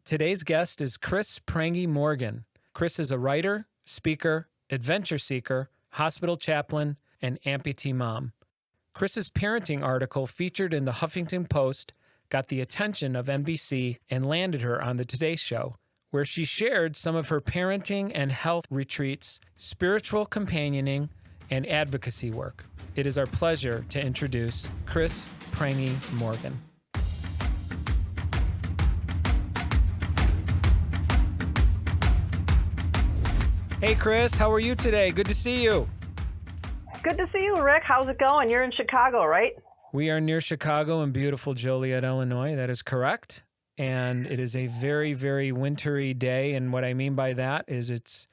Today's guest is Chris Prange-Morgan. Chris is a writer, speaker, adventure seeker, hospital chaplain, and amputee mom. Chris's parenting article featured in the Huffington Post got the attention of NBC and landed her on the Today Show, where she shared some of her parenting and health retreats, spiritual companioning, and advocacy work. It is our pleasure to introduce Chris Prange-Morgan. Hey, Chris, how are you today? Good to see you. Good to see you, Rick. How's it going? You're in Chicago, right? We are near Chicago in beautiful Joliet, Illinois. That is correct. And it is a very, very wintry day. And what I mean by that is it's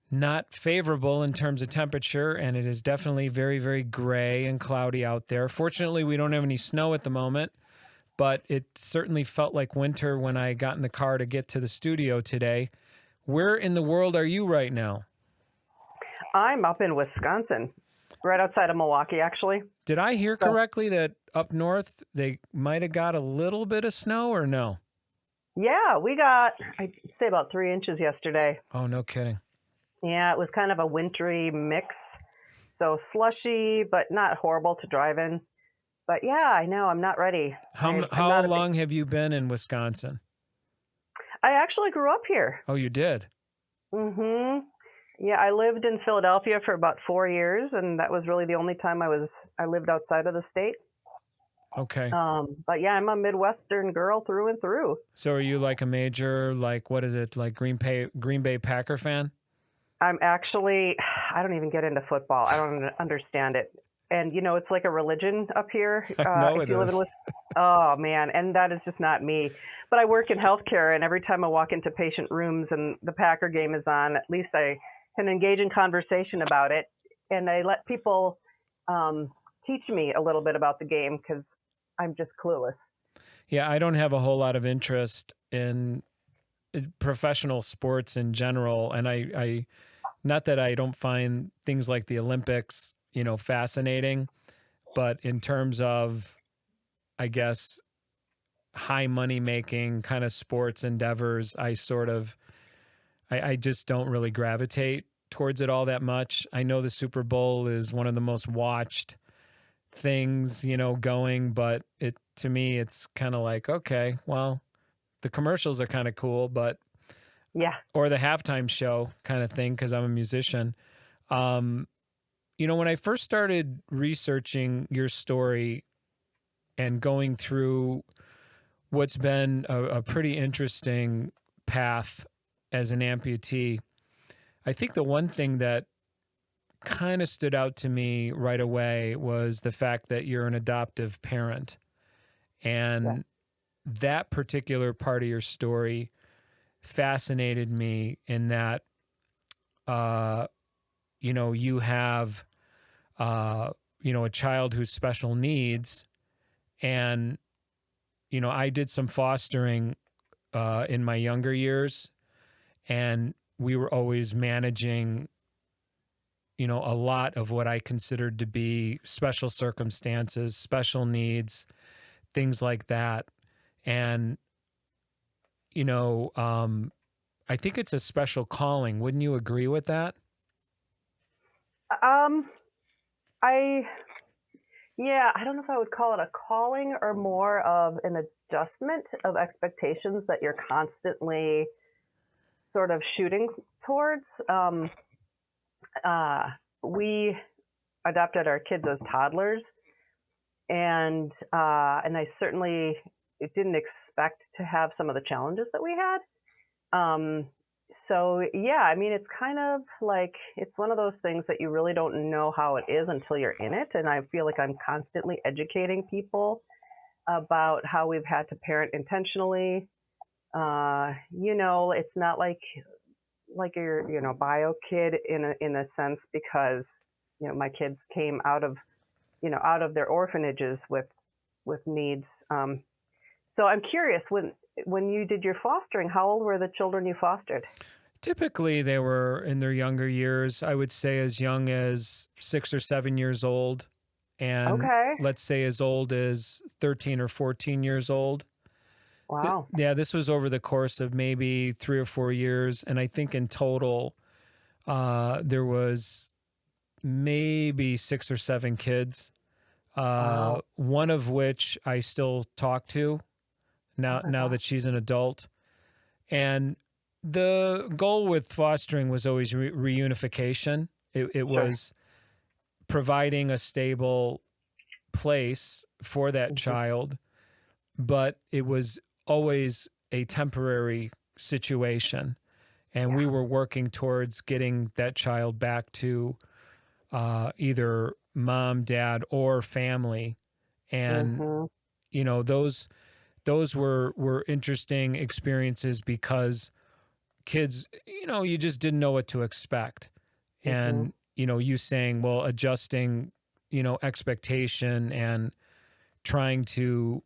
not favorable in terms of temperature, and it is definitely very, very gray and cloudy out there. Fortunately, we don't have any snow at the moment, but it certainly felt like winter when I got in the car to get to the studio today. Where in the world are you right now? I'm up in Wisconsin, right outside of Milwaukee, actually. Did I hear correctly that up north they might have got a little bit of snow or no? Yeah, we got, I'd say about 3 inches yesterday. Oh, no kidding. Yeah, it was kind of a wintry mix. So slushy, but not horrible to drive in. But yeah, I know, I'm not ready. How long have you been in Wisconsin? I actually grew up here. Oh, you did? Mm-hmm. Yeah, I lived in Philadelphia for about 4 years, and that was really the only time I lived outside of the state. Okay. But yeah, I'm a Midwestern girl through and through. So are you like a major, what is it, like Green Bay Packer fan? I'm actually, I don't even get into football. I don't understand it. And, you know, it's like a religion up here. No, if you live in oh, man. And that is just not me. But I work in healthcare, and every time I walk into patient rooms and the Packer game is on, at least I can engage in conversation about it. And I let people teach me a little bit about the game because I'm just clueless. Yeah, I don't have a whole lot of interest in professional sports in general. And I not that I don't find things like the Olympics, fascinating, but in terms of, I guess, high money making kind of sports endeavors, I just don't really gravitate towards it all that much. I know the Super Bowl is one of the most watched things, going, but to me, it's kind of like, okay, well, the commercials are kind of cool, but yeah, or the halftime show kind of thing, because I'm a musician. When I first started researching your story and going through what's been a pretty interesting path as an amputee, I think the one thing that kind of stood out to me right away was the fact that you're an adoptive parent. And that particular part of your story fascinated me in that, you have, a child who's special needs. And, I did some fostering in my younger years, and we were always managing, a lot of what I considered to be special circumstances, special needs, things like that. And, I think it's a special calling. Wouldn't you agree with that? I don't know if I would call it a calling or more of an adjustment of expectations that you're constantly sort of shooting towards. We adopted our kids as toddlers, and I certainly didn't expect to have some of the challenges that we had. So yeah, I mean, it's kind of like, it's one of those things that you really don't know how it is until you're in it. And I feel like I'm constantly educating people about how we've had to parent intentionally. It's not like your bio kid in a sense, because my kids came out of their orphanages with needs. So I'm curious, when you did your fostering, how old were the children you fostered? Typically, they were in their younger years. I would say as young as 6 or 7 years old, and let's say as old as 13 or 14 years old. Wow. Yeah, this was over the course of maybe 3 or 4 years. And I think in total, there was maybe 6 or 7 kids, Wow. one of which I still talk to Oh my now God. that she's an adult. And the goal with fostering was always reunification. It Sure. was providing a stable place for that Hmm. child, but it was always a temporary situation. And we Yeah. were working towards getting that child back to either mom, dad, or family. And, Hmm. you know, those were interesting experiences because kids, you know, you just didn't know what to expect. Hmm. And, you know, you saying, well, adjusting, you know, expectation and trying to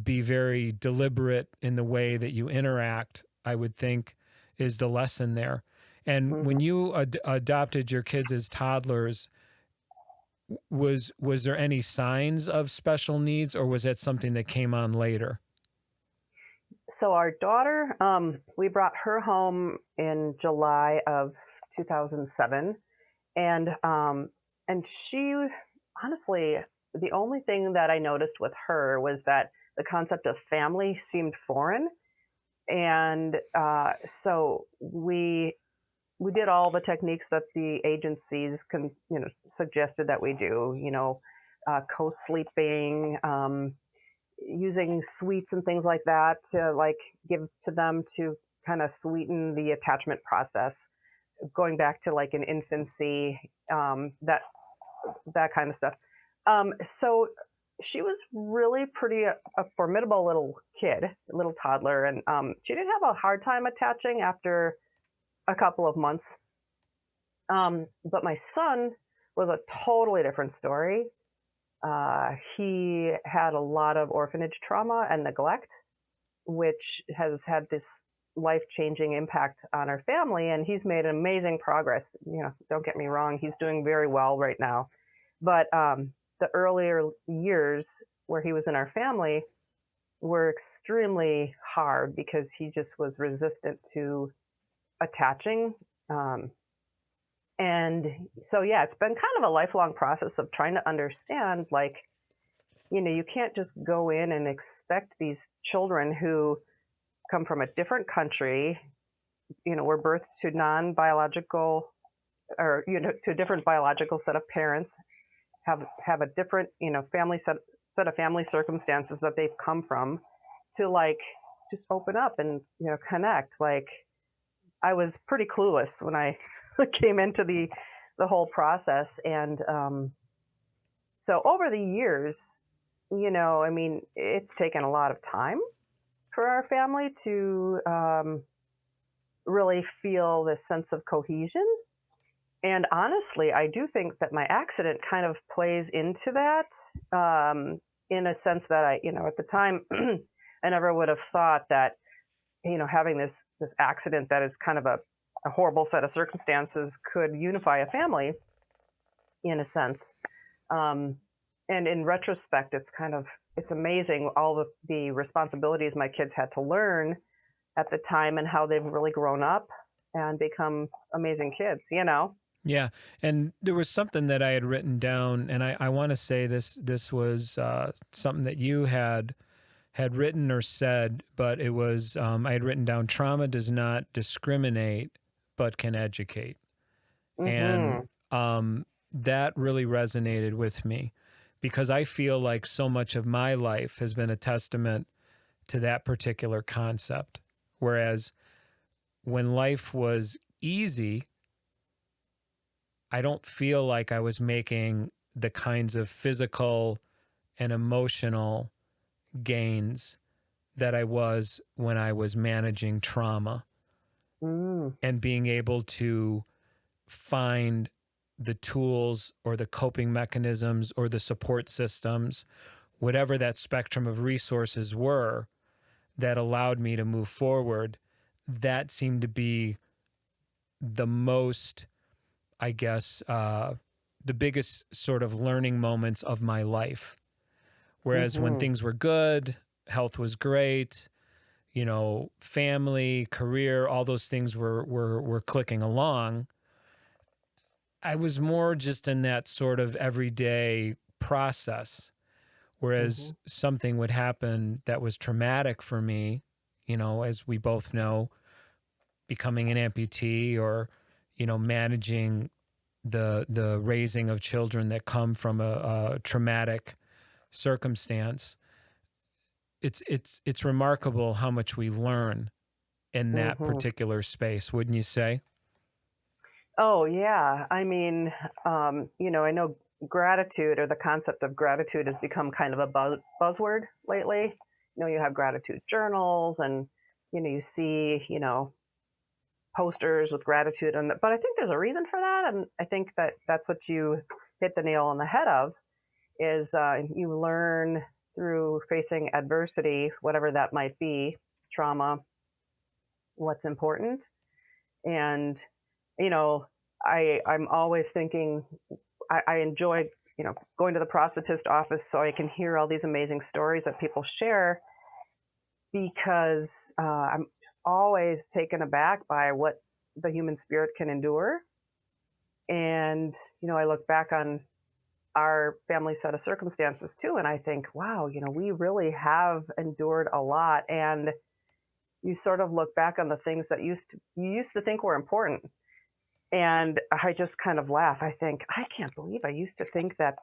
be very deliberate in the way that you interact, I would think is the lesson there. And Hmm. when you adopted your kids as toddlers, was there any signs of special needs, or was that something that came on later? So our daughter, we brought her home in July of 2007, and she, honestly, the only thing that I noticed with her was that the concept of family seemed foreign, and so we did all the techniques that the agencies suggested that we do, co-sleeping, using sweets and things like that to like give to them to kind of sweeten the attachment process, going back to like an infancy, that kind of stuff. So she was really pretty a formidable little kid, little toddler, and she did have a hard time attaching after a couple of months. But my son was a totally different story. He had a lot of orphanage trauma and neglect, which has had this life changing impact on our family. And he's made amazing progress. Don't get me wrong, he's doing very well right now. But the earlier years where he was in our family were extremely hard because he just was resistant to attaching. Um, and so, yeah, it's been kind of a lifelong process of trying to understand, like, you can't just go in and expect these children who come from a different country, were birthed to non-biological, or, to a different biological set of parents, have a different, family set of family circumstances that they've come from, to like just open up and, connect. Like, I was pretty clueless when I came into the whole process. And so over the years, I mean, it's taken a lot of time for our family to really feel this sense of cohesion. And honestly, I do think that my accident kind of plays into that, in a sense that at the time, I never would have thought that, having this accident that is kind of a horrible set of circumstances could unify a family in a sense. Um, and in retrospect, it's amazing all the responsibilities my kids had to learn at the time and how they've really grown up and become amazing kids. Yeah, and there was something that I had written down, and I want to say this was something that you had written or said, but it was I had written down, trauma does not discriminate, but can educate. And Hmm. that really resonated with me because I feel like so much of my life has been a testament to that particular concept. Whereas when life was easy, I don't feel like I was making the kinds of physical and emotional gains that I was when I was managing trauma Mm. and being able to find the tools or the coping mechanisms or the support systems, whatever that spectrum of resources were, that allowed me to move forward. That seemed to be the most, I guess, the biggest sort of learning moments of my life. Whereas when Hmm. things were good, health was great, family, career, all those things were clicking along. I was more just in that sort of everyday process, whereas something would happen that was traumatic for me, as we both know, becoming an amputee or, managing the raising of children that come from a traumatic circumstance. It's remarkable how much we learn in that particular space, wouldn't you say? Oh, yeah. I mean, I know gratitude, or the concept of gratitude, has become kind of a buzzword lately. You have gratitude journals, and, you see, posters with gratitude. But I think there's a reason for that. And I think that that's what you hit the nail on the head of, is you learn through facing adversity, whatever that might be, trauma, what's important. And I'm always thinking, I enjoy, going to the prosthetist office so I can hear all these amazing stories that people share, because I'm just always taken aback by what the human spirit can endure. And, I look back on our family set of circumstances too, and I think, wow, we really have endured a lot. And you sort of look back on the things that you used to think were important. And I just kind of laugh. I think, I can't believe I used to think that,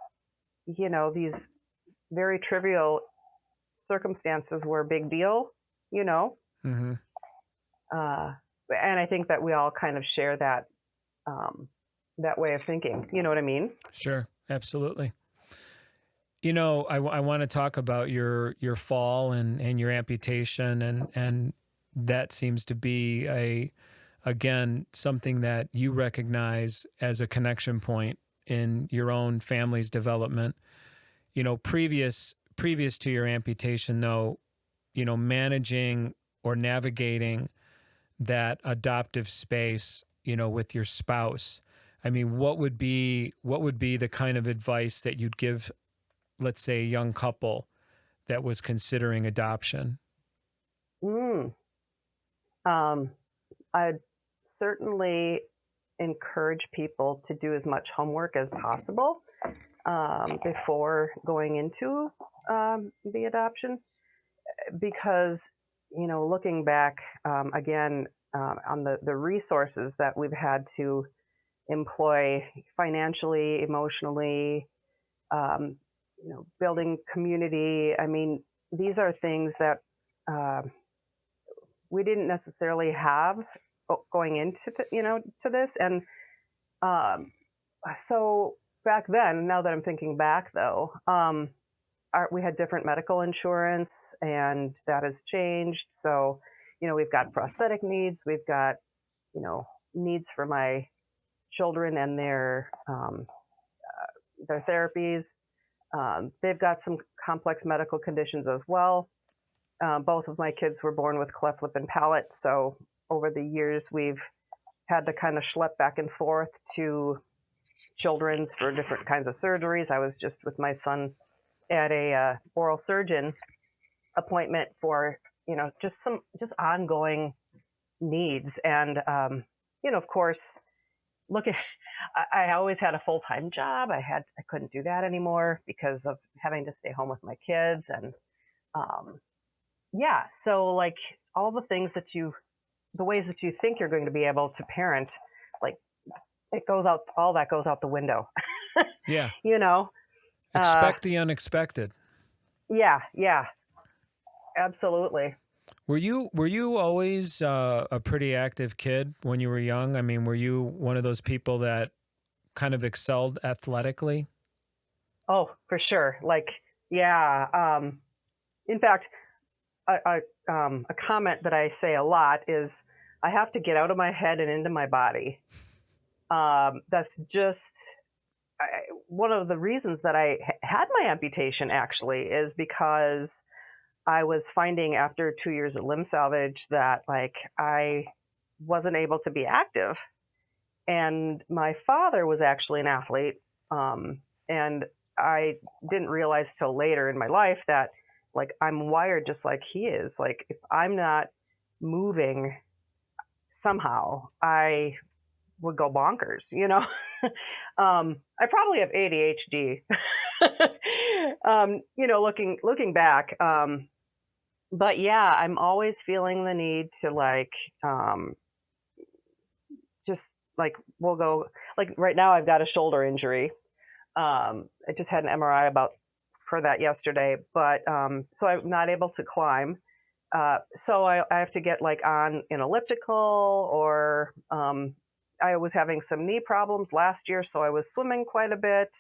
these very trivial circumstances were a big deal, Mm-hmm. And I think that we all kind of share that, that way of thinking. You know what I mean? Sure. Absolutely. I want to talk about your fall and your amputation, and that seems to be again, something that you recognize as a connection point in your own family's development. Previous to your amputation, though, managing or navigating that adoptive space, with your spouse. I mean, what would be the kind of advice that you'd give, let's say, a young couple that was considering adoption? Mm. I'd certainly encourage people to do as much homework as possible before going into the adoption, because, looking back again on the resources that we've had to employ financially, emotionally, um, building community. I mean, these are things that uh, we didn't necessarily have going into to this. And um, so back then, now that I'm thinking back though, we had different medical insurance, and that has changed. So, we've got prosthetic needs, we've got, needs for my children and their therapies. They've got some complex medical conditions as well. Both of my kids were born with cleft lip and palate. So over the years, we've had to kind of schlep back and forth to children's for different kinds of surgeries. I was just with my son at a oral surgeon appointment for, just ongoing needs. And, of course, I always had a full-time job. I couldn't do that anymore because of having to stay home with my kids. And, yeah, so like all the things the ways that you think you're going to be able to parent, like all that goes out the window. Yeah. Expect the unexpected. Yeah, absolutely. Were you always a pretty active kid when you were young? I mean, were you one of those people that kind of excelled athletically? Oh, for sure. Like, yeah. In fact, a comment that I say a lot is, I have to get out of my head and into my body. That's just one of the reasons that I had my amputation, actually, is because I was finding after 2 years of limb salvage that like I wasn't able to be active. And my father was actually an athlete. And I didn't realize till later in my life that Like, I'm wired just like he is. Like, if I'm not moving somehow, I would go bonkers, you know? I probably have ADHD, you know, looking back. But yeah, I'm always feeling the need to like, just like, we'll go, like right now I've got a shoulder injury. I just had an MRI for that yesterday, but so I'm not able to climb. So I have to get like on an elliptical, or I was having some knee problems last year, so I was swimming quite a bit.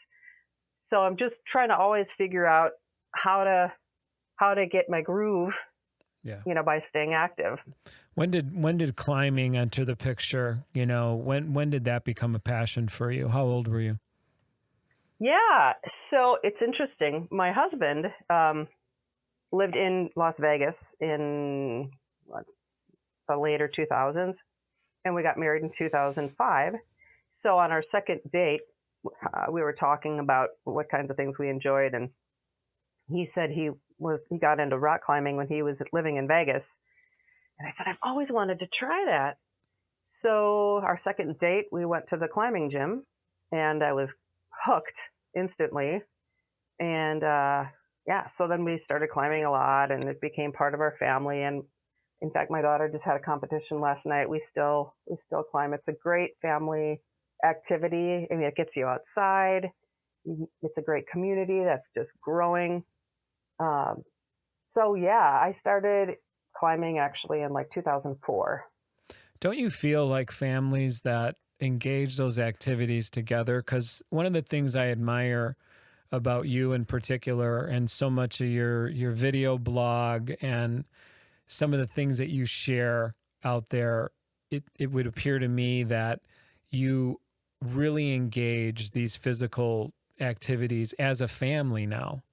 So I'm just trying to always figure out how to get my groove, Yeah. you know, by staying active. When did climbing enter the picture? You know, when did that become a passion for you? How old were you? Yeah, so it's interesting. My husband lived in Las Vegas in what, the later 2000s, and we got married in 2005. So on our second date, we were talking about what kinds of things we enjoyed, and he said he got into rock climbing when he was living in Vegas, and I said I've always wanted to try that. So our second date, we went to the climbing gym, and I was hooked instantly. And yeah, so then we started climbing a lot, and it became part of our family. And in fact, my daughter just had a competition last night. We still climb. It's a great family activity. I mean, it gets you outside. It's a great community that's just growing. Um, so yeah, I started climbing actually in like 2004. Don't you feel like families that engage those activities together? Because one of the things I admire about you in particular, and so much of your video blog and some of the things that you share out there, it would appear to me that you really engage these physical activities as a family now.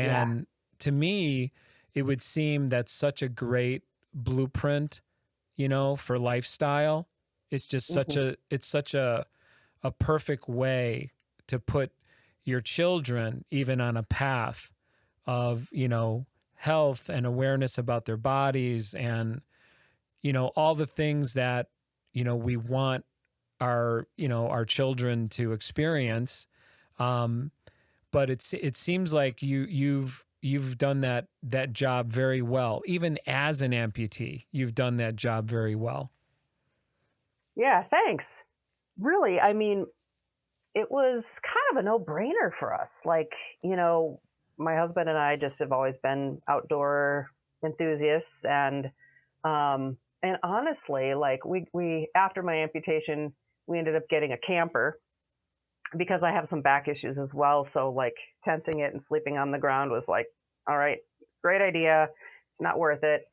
Yeah. And to me, it would seem that's such a great blueprint, you know, for lifestyle. It's just such hmm a perfect way to put your children even on a path of, you know, health and awareness about their bodies and, you know, all the things that, you know, we want our, you know, our children to experience. Um, but it seems like you've done that job very well. Even as an amputee, you've done that job very well. Yeah, thanks. Really, I mean, it was kind of a no-brainer for us. Like, you know, my husband and I just have always been outdoor enthusiasts, and honestly, like we after my amputation, we ended up getting a camper because I have some back issues as well. So like tenting it and sleeping on the ground was like, all right, great idea. It's not worth it.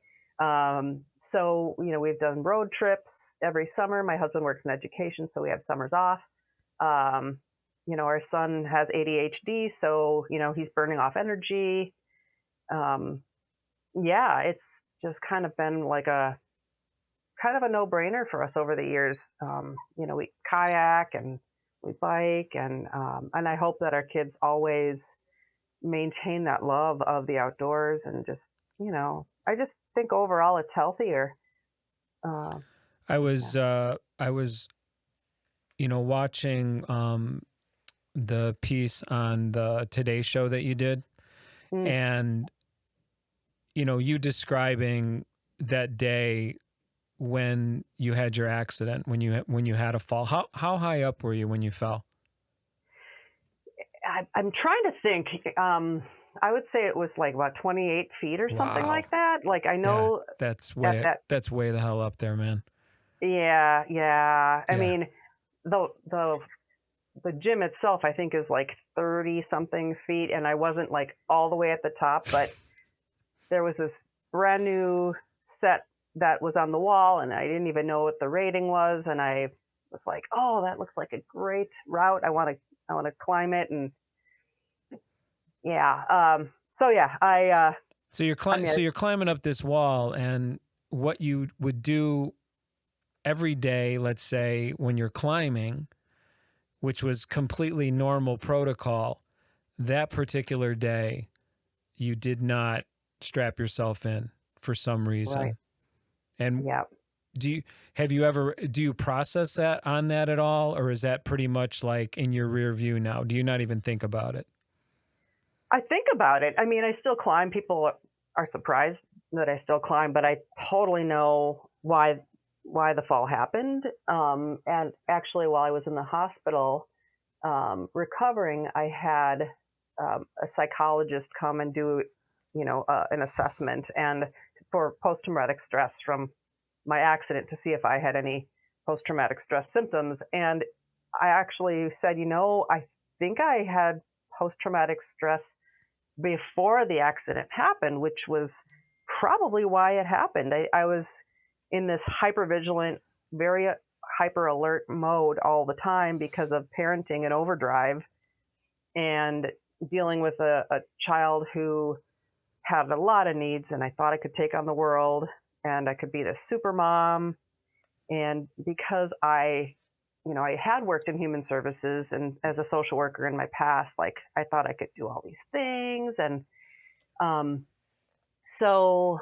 So, you know, we've done road trips every summer. My husband works in education, so we have summers off. Um, you know, our son has ADHD, so, you know, he's burning off energy. Um, yeah, it's just kind of been like a kind of a no-brainer for us over the years. You know, we kayak and we bike, and I hope that our kids always maintain that love of the outdoors, and just, you know, I just think overall it's healthier. Uh, I yeah. was you know, watching the piece on the Today Show that you did, Mm. and you know, you describing that day when you had your accident, when you had a fall. How high up were you when you fell? I'm trying to think. I would say it was like about 28 feet or something Wow. like that. Like I Yeah, know that's at way that. that's way the hell up there, man. Yeah, yeah. I Yeah. mean, the gym itself, I think, is like 30 something feet, and I wasn't like all the way at the top, but there was this brand new set that was on the wall, and I didn't even know what the rating was, and I was like, "Oh, that looks like a great route. I want to climb it." And yeah, so yeah, I mean, So you're climbing up this wall, and what you would do every day, let's say when you're climbing, which was completely normal protocol, that particular day you did not strap yourself in for some reason. Right. And Yeah. do you process that on that at all? Or is that pretty much like in your rear view now? Do you not even think about it? I think about it. I mean, I still climb. People are surprised that I still climb, but I totally know why the fall happened. And actually, while I was in the hospital recovering, I had a psychologist come and do, an assessment and for post-traumatic stress from my accident to see if I had any post-traumatic stress symptoms. And I actually said, I think I had post-traumatic stress before the accident happened, which was probably why it happened. I was in this hypervigilant, very hyper alert mode all the time because of parenting and overdrive and dealing with a child who had a lot of needs. And I thought I could take on the world and I could be this super mom. And because I had worked in human services and as a social worker in my past, like I thought I could do all these things. And so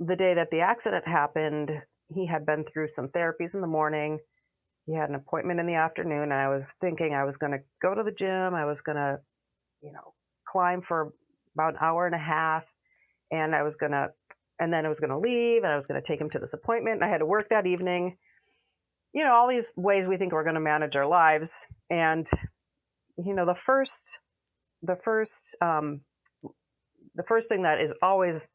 the day that the accident happened, he had been through some therapies in the morning. He had an appointment in the afternoon. And I was thinking I was going to go to the gym. I was going to, climb for about an hour and a half. And then I was going to leave and I was going to take him to this appointment. And I had to work that evening. All these ways we think we're going to manage our lives. And, the first thing that is always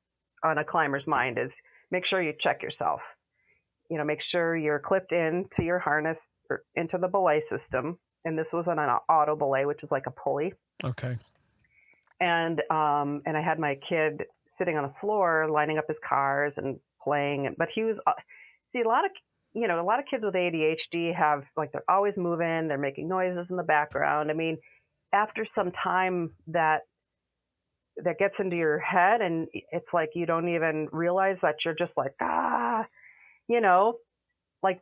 on a climber's mind is make sure you check yourself. Make sure you're clipped into your harness or into the belay system. And this was on an auto belay, which is like a pulley. Okay. And I had my kid sitting on the floor, lining up his cars and playing. But he was, a lot of kids with ADHD have, like, they're always moving, they're making noises in the background. I mean, after some time that gets into your head and it's like you don't even realize that you're just like, like,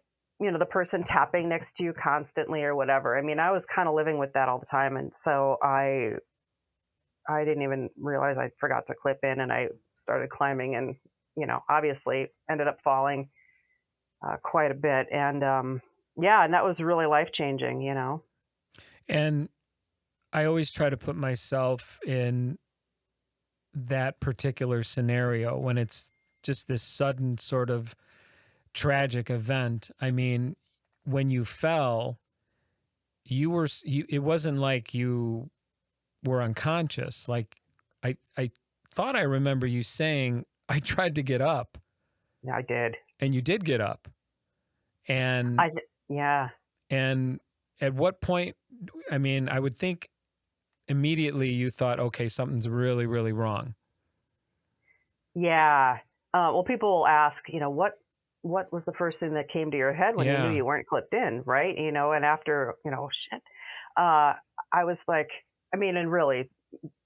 the person tapping next to you constantly or whatever. I mean, I was kind of living with that all the time. And so I didn't even realize I forgot to clip in and I started climbing and, obviously ended up falling quite a bit. And and that was really life-changing, And I always try to put myself in that particular scenario when it's just this sudden sort of tragic event. I mean, when you fell, it wasn't like you were unconscious. Like I thought I remember you saying, I tried to get up. Yeah, I did. And you did get up. And yeah. And at what point, I mean, I would think immediately you thought, okay, something's really, really wrong. Yeah. Well, people will ask, what was the first thing that came to your head when you knew you weren't clipped in, right? And after, shit, I was like, I mean, and really,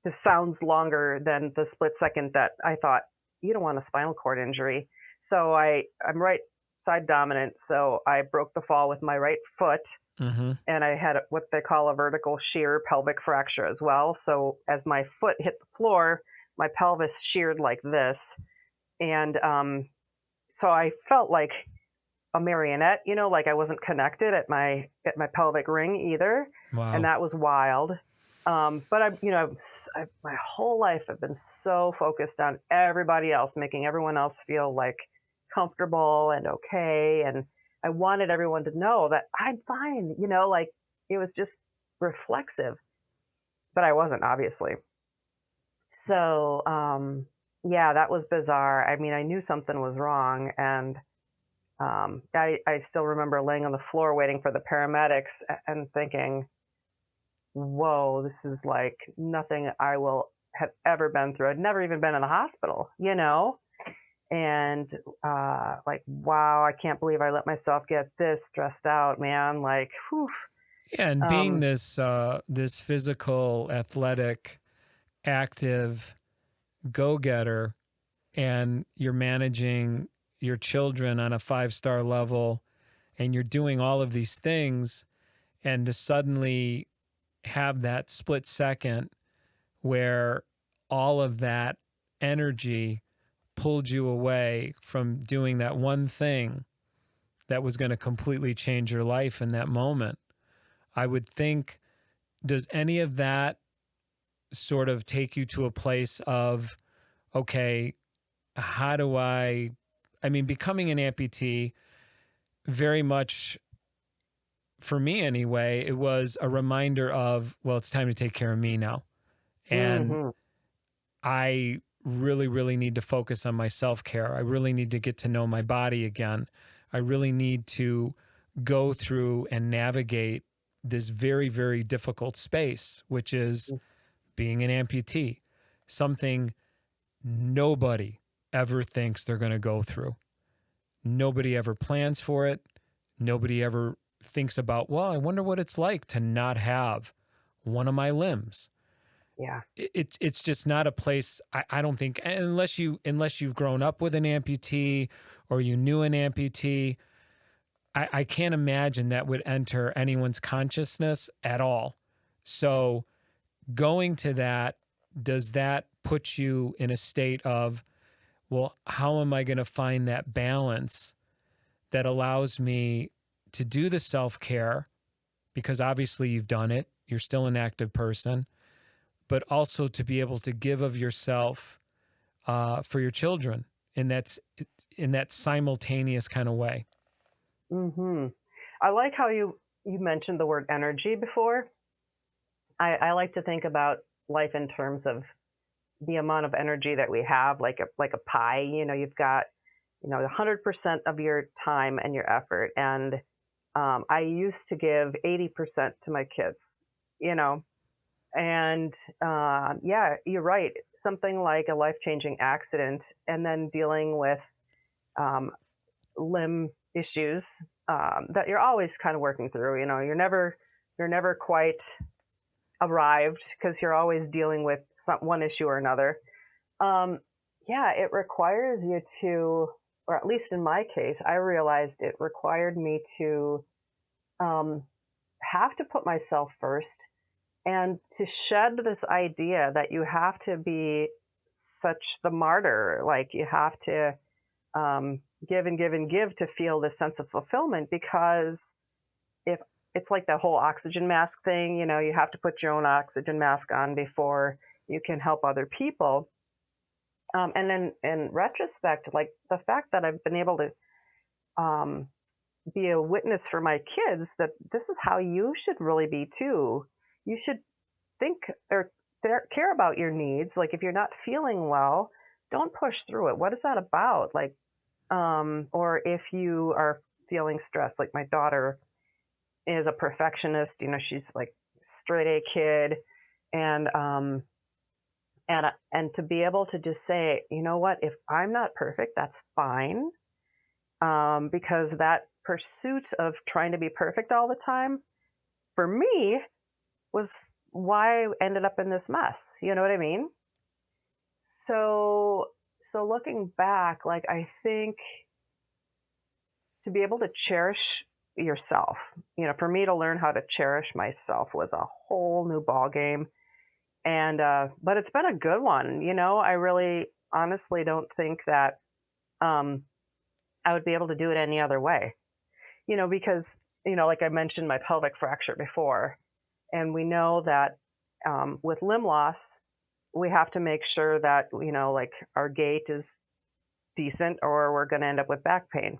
this sounds longer than the split second that I thought, you don't want a spinal cord injury. So I'm right side dominant. So I broke the fall with my right foot. Mm-hmm. And I had what they call a vertical shear pelvic fracture as well. So as my foot hit the floor, my pelvis sheared like this. And so I felt like a marionette, like I wasn't connected at my pelvic ring either. Wow. And that was wild. But my whole life I've been so focused on everybody else, making everyone else feel like comfortable and okay. And I wanted everyone to know that I'm fine, like it was just reflexive, but I wasn't, obviously. So, that was bizarre. I mean, I knew something was wrong. And I still remember laying on the floor waiting for the paramedics and thinking, whoa, this is like nothing I will have ever been through. I'd never even been in the hospital, and like, wow, I can't believe I let myself get this stressed out, man. Like, whew. Yeah, and being this physical, athletic, active go-getter, and you're managing your children on a 5-star level, and you're doing all of these things, and to suddenly have that split second where all of that energy pulled you away from doing that one thing that was going to completely change your life in that moment. I would think, does any of that sort of take you to a place of, okay, how do I mean, becoming an amputee, very much, for me anyway, it was a reminder of, well, it's time to take care of me now. And Mm-hmm. I really, really need to focus on my self-care. I really need to get to know my body again. I really need to go through and navigate this very, very difficult space, which is being an amputee, something nobody ever thinks they're going to go through. Nobody ever plans for it. Nobody ever thinks about, well, I wonder what it's like to not have one of my limbs. Yeah. It's just not a place, I don't think, unless you've grown up with an amputee or you knew an amputee, I can't imagine that would enter anyone's consciousness at all. So going to that, does that put you in a state of, well, how am I going to find that balance that allows me to do the self-care? Because obviously you've done it, you're still an active person, but also to be able to give of yourself for your children in that simultaneous kind of way. Mm-hmm. I like how you mentioned the word energy before. I like to think about life in terms of the amount of energy that we have, like a pie. You've got 100% of your time and your effort, and I used to give 80% to my kids. And yeah, you're right. Something like a life-changing accident, and then dealing with um, limb issues that you're always kind of working through. You're never quite arrived because you're always dealing with one issue or another. Yeah, it requires you to, or at least in my case, I realized it required me to have to put myself first and to shed this idea that you have to be such the martyr, like you have to give and give and give to feel this sense of fulfillment. Because if it's like the whole oxygen mask thing, you have to put your own oxygen mask on before you can help other people. And then in retrospect, like the fact that I've been able to be a witness for my kids, that this is how you should really be too. You should think or care about your needs. Like if you're not feeling well, don't push through it. What is that about? Like, or if you are feeling stressed, like my daughter is a perfectionist, she's like straight A kid. And to be able to just say, you know what, if I'm not perfect, that's fine. Because that pursuit of trying to be perfect all the time, for me, was why I ended up in this mess. You know what I mean? So looking back, like I think to be able to cherish yourself, for me to learn how to cherish myself was a whole new ball game. And but it's been a good one. I really honestly don't think that I would be able to do it any other way. Because like I mentioned my pelvic fracture before, and we know that with limb loss, we have to make sure that like our gait is decent, or we're going to end up with back pain.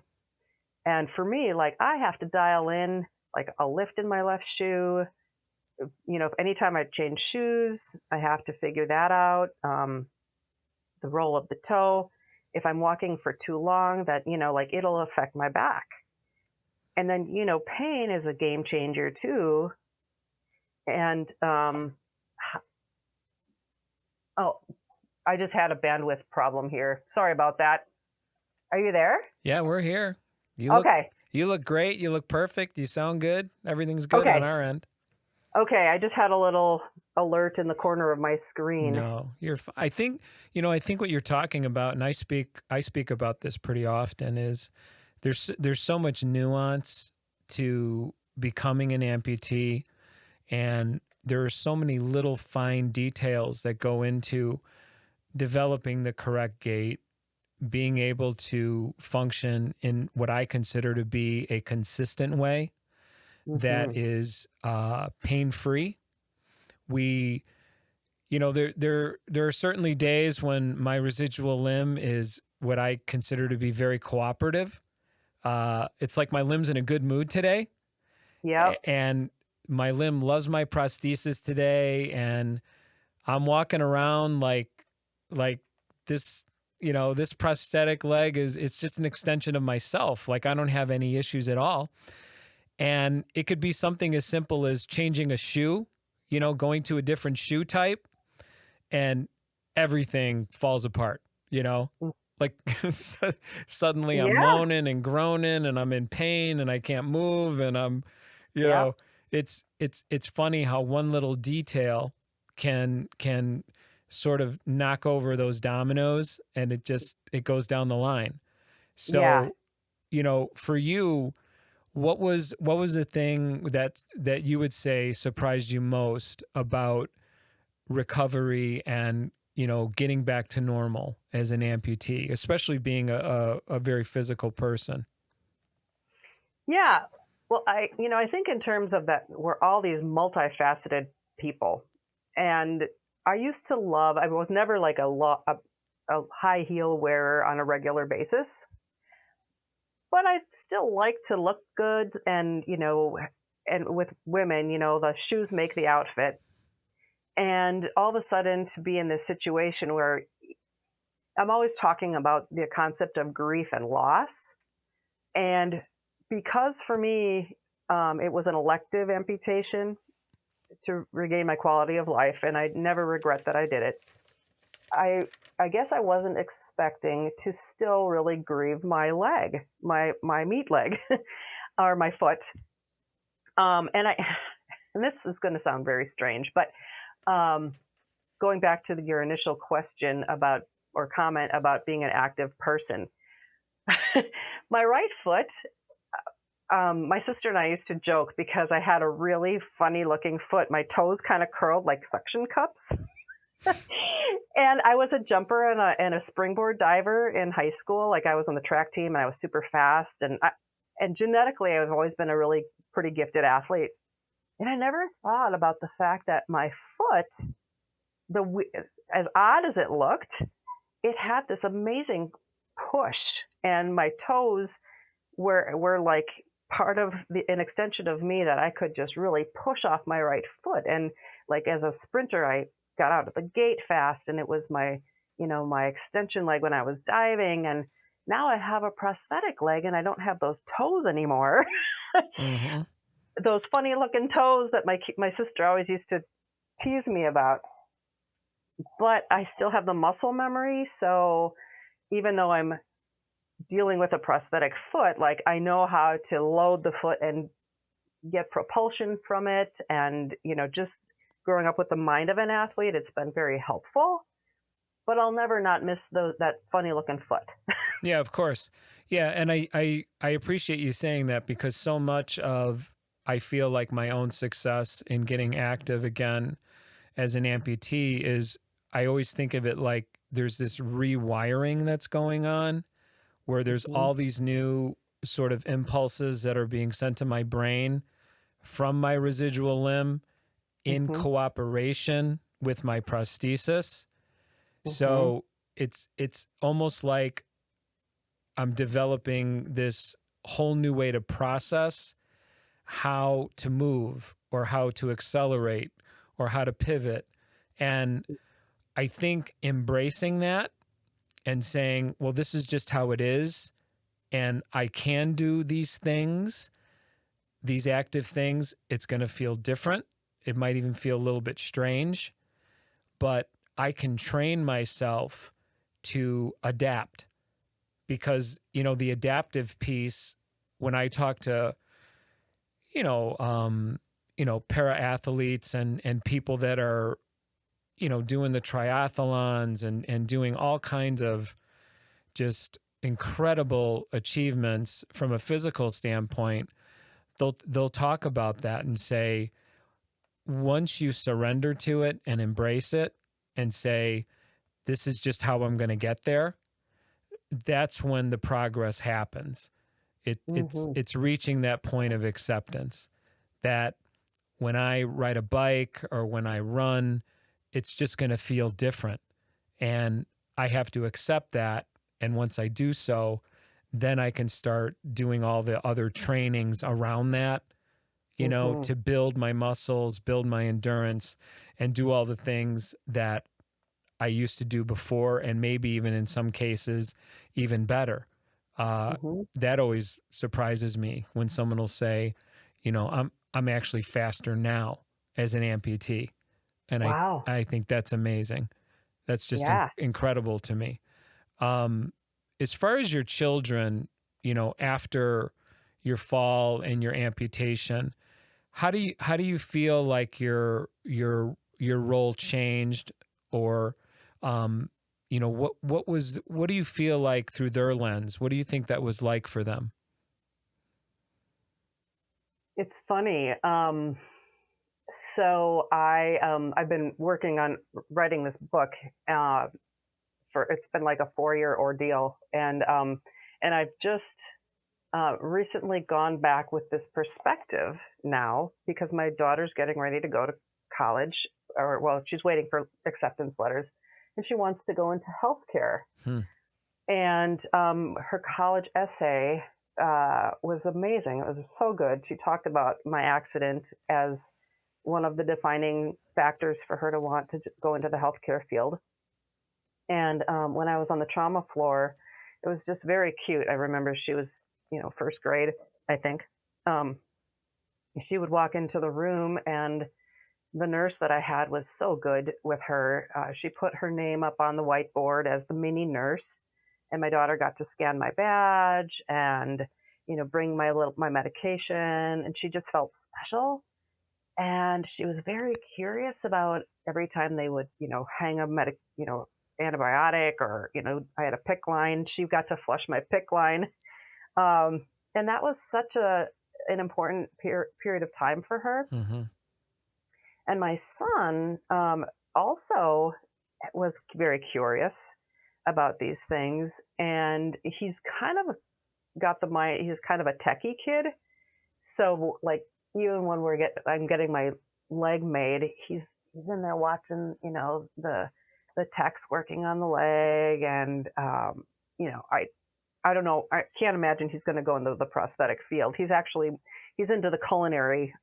And for me, like I have to dial in like a lift in my left shoe. Anytime I change shoes, I have to figure that out. The roll of the toe. If I'm walking for too long, that, like it'll affect my back. And then, pain is a game changer too. And, oh, I just had a bandwidth problem here. Sorry about that. Are you there? Yeah, we're here. Okay. You look great. You look perfect. You sound good. Everything's good on our end. Okay, I just had a little alert in the corner of my screen. No, I think what you're talking about, and I speak about this pretty often, is there's so much nuance to becoming an amputee, and there are so many little fine details that go into developing the correct gait, being able to function in what I consider to be a consistent way that is pain-free. There are certainly days when my residual limb is what I consider to be very cooperative. It's like my limb's in a good mood today. Yep. And my limb loves my prosthesis today, and I'm walking around like this, this prosthetic leg it's just an extension of myself. Like, I don't have any issues at all. And it could be something as simple as changing a shoe, going to a different shoe type, and everything falls apart, like suddenly I'm moaning and groaning and I'm in pain and I can't move. And I'm, it's funny how one little detail can sort of knock over those dominoes, and it goes down the line. So, for you, what was the thing that you would say surprised you most about recovery and, getting back to normal as an amputee, especially being a very physical person? Yeah. Well, I think in terms of that, we're all these multifaceted people. And I used to I was never like a high heel wearer on a regular basis, but I still like to look good. And, and with women, the shoes make the outfit. And all of a sudden to be in this situation where I'm always talking about the concept of grief and loss. And because for me, it was an elective amputation to regain my quality of life, and I never regret that I did it. I guess I wasn't expecting to still really grieve my leg, my meat leg, or my foot. And this is going to sound very strange, but going back to your initial question or comment about being an active person, my right foot, my sister and I used to joke because I had a really funny looking foot. My toes kind of curled like suction cups. And I was a jumper and a springboard diver in high school. Like, I was on the track team and I was super fast. And genetically, I've always been a really pretty gifted athlete. And I never thought about the fact that my foot, as odd as it looked, it had this amazing push, and my toes were like part of an extension of me that I could just really push off my right foot. And like, as a sprinter, I got out of the gate fast, and it was my extension leg when I was diving. And now I have a prosthetic leg and I don't have those toes anymore. Mm-hmm. Those funny looking toes that my sister always used to tease me about. But I still have the muscle memory. So even though I'm dealing with a prosthetic foot, like, I know how to load the foot and get propulsion from it. And, just growing up with the mind of an athlete, it's been very helpful. But I'll never not miss that funny looking foot. Yeah, of course. Yeah. And I appreciate you saying that, because so much of, I feel like, my own success in getting active again as an amputee is, I always think of it like there's this rewiring that's going on, where there's all these new sort of impulses that are being sent to my brain from my residual limb in cooperation with my prosthesis. So it's almost like I'm developing this whole new way to process how to move, or how to accelerate, or how to pivot. And I think embracing that and saying, well, this is just how it is, and I can do these things, these active things. It's going to feel different. It might even feel a little bit strange, but I can train myself to adapt, because, the adaptive piece, when I talk to, para athletes and people that are, doing the triathlons and doing all kinds of just incredible achievements from a physical standpoint, they'll talk about that and say, once you surrender to it and embrace it and say, this is just how I'm going to get there, that's when the progress happens. It's reaching that point of acceptance that when I ride a bike or when I run, it's just going to feel different. And I have to accept that. And once I do so, then I can start doing all the other trainings around that, you know, to build my muscles, build my endurance, and do all the things that I used to do before, and maybe even in some cases, even better. That always surprises me when someone will say, you know, I'm actually faster now as an amputee. And Wow. I think that's amazing. That's just incredible to me. As far as your children, you know, after your fall and your amputation, how do you feel like your role changed, or you know, what do you feel like through their lens? What do you think that was like for them? It's funny. So I've been working on writing this book it's been like a 4-year ordeal, and I've just recently gone back with this perspective now because my daughter's getting ready to go to college, or well, she's waiting for acceptance letters, and she wants to go into healthcare. And her college essay was amazing. It was so good. She talked about my accident as one of the defining factors for her to want to go into the healthcare field. And when I was on the trauma floor, it was just very cute. I remember she was, you know, first grade, I think. She would walk into the room, and the nurse that I had was so good with her. She put her name up on the whiteboard as the mini nurse, and my daughter got to scan my badge and, you know, bring my medication, and she just felt special. And she was very curious about every time they would, you know, hang a antibiotic, or, you know, I had a PICC line. She got to flush my PICC line. And that was such an important period of time for her. And my son also was very curious about these things. And he's kind of he's kind of a techie kid. So like, even when I'm getting my leg made, he's in there watching, you know, the techs working on the leg. And, you know, I don't know. I can't imagine he's going to go into the prosthetic field. He's into the culinary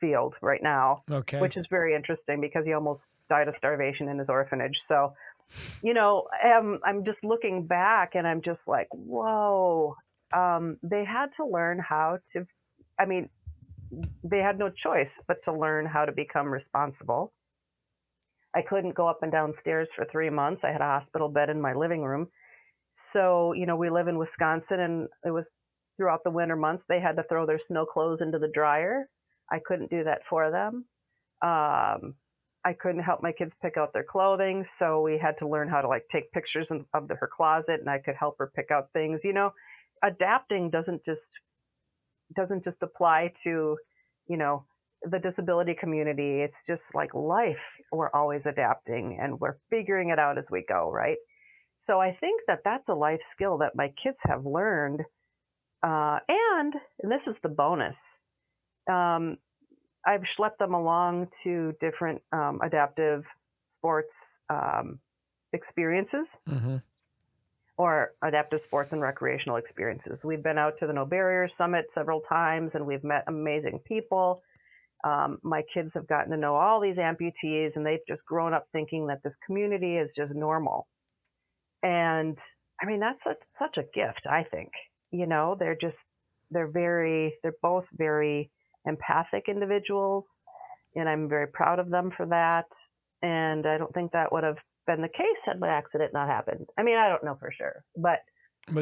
field right now, which is very interesting because he almost died of starvation in his orphanage. So, you know, I'm just looking back and I'm just like, whoa, they had to learn how to, I mean, they had no choice but to learn how to become responsible. I couldn't go up and down stairs for 3 months. I had a hospital bed in my living room. So, you know, we live in Wisconsin, and it was throughout the winter months, they had to throw their snow clothes into the dryer. I couldn't do that for them. I couldn't help my kids pick out their clothing. So we had to learn how to like take pictures of her closet, and I could help her pick out things. You know, adapting doesn't just apply to, you know, the disability community. It's just like life. We're always adapting, and we're figuring it out as we go, right? So I think that that's a life skill that my kids have learned. And this is the bonus. I've schlepped them along to different adaptive sports experiences. Or adaptive sports and recreational experiences. We've been out to the No Barrier Summit several times, and we've met amazing people. My kids have gotten to know all these amputees, and they've just grown up thinking that this community is just normal. And I mean, that's such a gift, I think. You know, they're both very empathic individuals, and I'm very proud of them for that. And I don't think that would have been the case had my accident not happened. I mean, I don't know for sure, but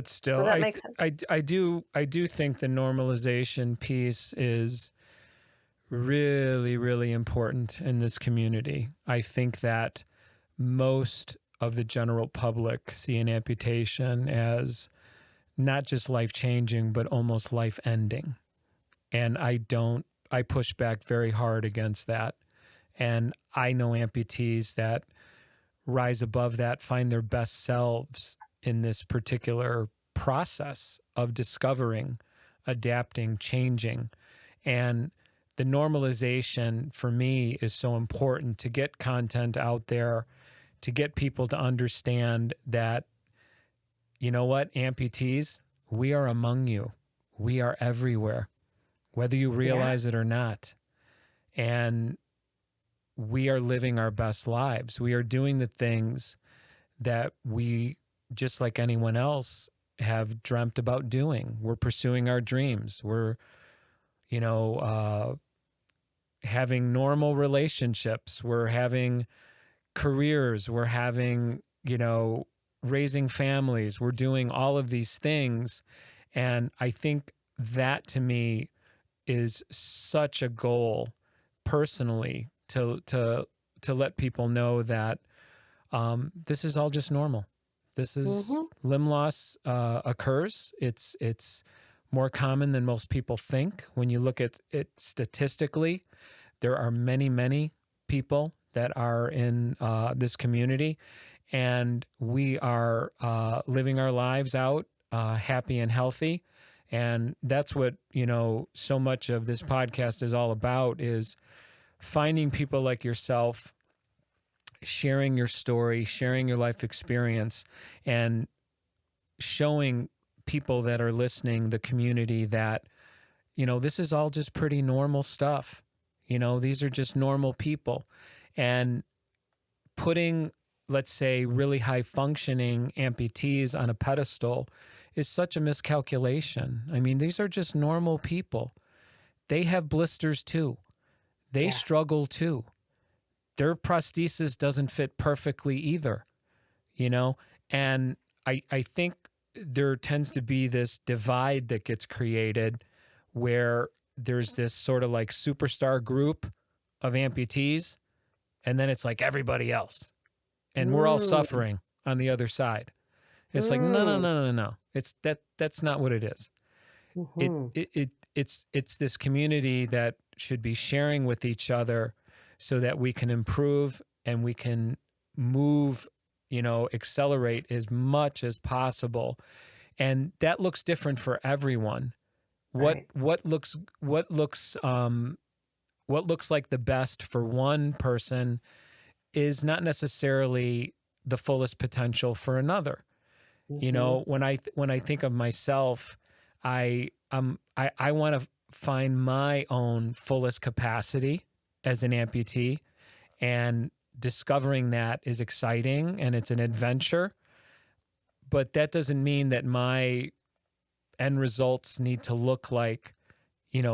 still, I do think the normalization piece is really, really important in this community. I think that most of the general public see an amputation as not just life-changing, but almost life-ending. And I push back very hard against that. And I know amputees that rise above that, find their best selves in this particular process of discovering, adapting, changing. And the normalization for me is so important to get content out there, to get people to understand that, you know what, amputees, we are among you. We are everywhere, whether you realize it or not. And we are living our best lives. We are doing the things that we, just like anyone else, have dreamt about doing. We're pursuing our dreams. We're, having normal relationships. We're having careers. We're having, raising families. We're doing all of these things. And I think that to me is such a goal personally to let people know that this is all just normal. This is limb loss occurs. It's more common than most people think. When you look at it statistically, there are many, many people that are in this community, and we are living our lives out happy and healthy. And that's what, so much of this podcast is all about, is finding people like yourself, sharing your story, sharing your life experience, and showing people that are listening, the community, that, this is all just pretty normal stuff. These are just normal people. And putting, let's say, really high functioning amputees on a pedestal is such a miscalculation. I mean, these are just normal people. They have blisters too. They struggle too. Their prosthesis doesn't fit perfectly either, And I think there tends to be this divide that gets created where there's this sort of like superstar group of amputees, and then it's like everybody else. And we're all suffering on the other side. It's like, no. That's not what it is. It's this community that should be sharing with each other so that we can improve and we can move, accelerate as much as possible. And that looks different for everyone. What looks like the best for one person is not necessarily the fullest potential for another. When I think of myself, I want to find my own fullest capacity as an amputee, and discovering that is exciting and it's an adventure. But that doesn't mean that my end results need to look like,